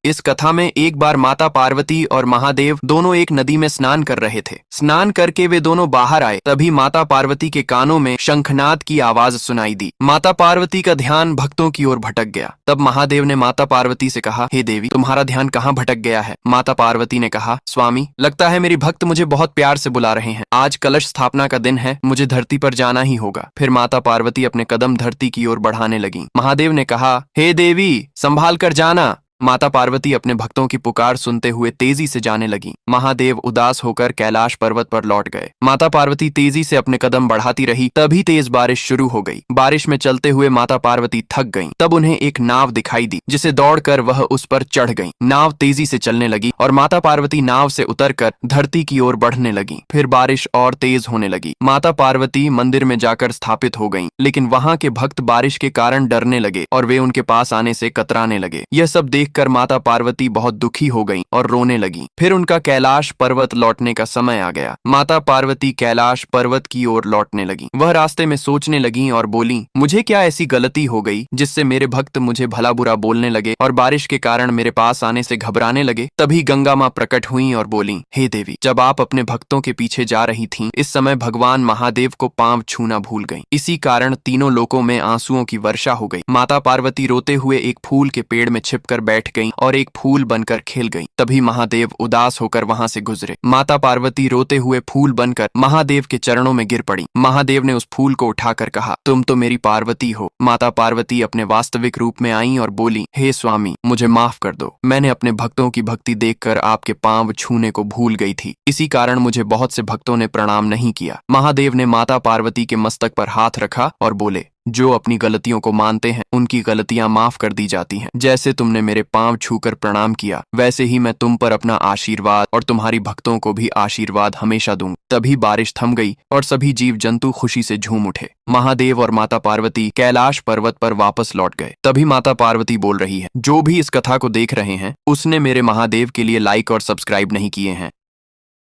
इस कथा में एक बार माता पार्वती और महादेव दोनों एक नदी में स्नान कर रहे थे। स्नान करके वे दोनों बाहर आए, तभी माता पार्वती के कानों में शंखनाद की आवाज सुनाई दी। माता पार्वती का ध्यान भक्तों की ओर भटक गया। तब महादेव ने माता पार्वती से कहा, हे देवी, तुम्हारा ध्यान कहाँ भटक गया है? माता पार्वती ने कहा, स्वामी, लगता है मेरी भक्त मुझे बहुत प्यार से बुला रहे हैं। आज कलश स्थापना का दिन है, मुझे धरती पर जाना ही होगा। फिर माता पार्वती अपने कदम धरती की ओर बढ़ाने लगी। महादेव ने कहा, हे देवी, संभाल कर जाना। माता पार्वती अपने भक्तों की पुकार सुनते हुए तेजी से जाने लगी। महादेव उदास होकर कैलाश पर्वत पर लौट गए। माता पार्वती तेजी से अपने कदम बढ़ाती रही, तभी तेज बारिश शुरू हो गई। बारिश में चलते हुए माता पार्वती थक गईं। तब उन्हें एक नाव दिखाई दी, जिसे दौड़कर वह उस पर चढ़ गईं। नाव तेजी से चलने लगी और माता पार्वती नाव से उतरकर धरती की ओर बढ़ने लगी। फिर बारिश और तेज होने लगी। माता पार्वती मंदिर में जाकर स्थापित हो गईं, लेकिन वहां के भक्त बारिश के कारण डरने लगे और वे उनके पास आने से कतराने लगे। यह सब देखकर माता पार्वती बहुत दुखी हो गईं और रोने लगी। फिर उनका कैलाश पर्वत लौटने का समय आ गया। माता पार्वती कैलाश पर्वत की ओर लौटने लगी। वह रास्ते में सोचने लगी और बोली, मुझे क्या ऐसी गलती हो गई जिससे मेरे भक्त मुझे भला बुरा बोलने लगे और बारिश के कारण मेरे पास आने से घबराने लगे? तभी गंगा माँ प्रकट हुई और बोली, हे देवी, जब आप अपने भक्तों के पीछे जा रही थीं, इस समय भगवान महादेव को पांव छूना भूल गईं। इसी कारण तीनों लोकों में आंसुओं की वर्षा हो गई। माता पार्वती रोते हुए एक फूल के पेड़ में छिपकर बैठ गईं और एक फूल बनकर खिल गईं। तभी महादेव उदास होकर वहां से गुजरे। माता पार्वती रोते हुए फूल बनकर महादेव के चरणों में गिर पड़ी। महादेव ने उस फूल को उठाकर कहा, तुम तो मेरी पार्वती हो। माता पार्वती अपने वास्तविक रूप में आई और बोली, हे स्वामी, मुझे माफ कर दो। मैंने अपने भक्तों की भक्ति देखकर आपके पांव छूने को भूल गई थी। इसी कारण मुझे बहुत से भक्तों ने प्रणाम नहीं किया। महादेव ने माता पार्वती के मस्तक पर हाथ रखा और बोले, जो अपनी गलतियों को मानते हैं उनकी गलतियां माफ कर दी जाती हैं। जैसे तुमने मेरे पांव छूकर प्रणाम किया, वैसे ही मैं तुम पर अपना आशीर्वाद और तुम्हारी भक्तों को भी आशीर्वाद हमेशा दूंगा। तभी बारिश थम गई और सभी जीव जंतु खुशी से झूम उठे। महादेव और माता पार्वती कैलाश पर्वत पर वापस लौट गए। तभी माता पार्वती बोल रही है, जो भी इस कथा को देख रहे हैं उसने मेरे महादेव के लिए लाइक और सब्सक्राइब नहीं किए हैं।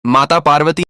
माता पार्वती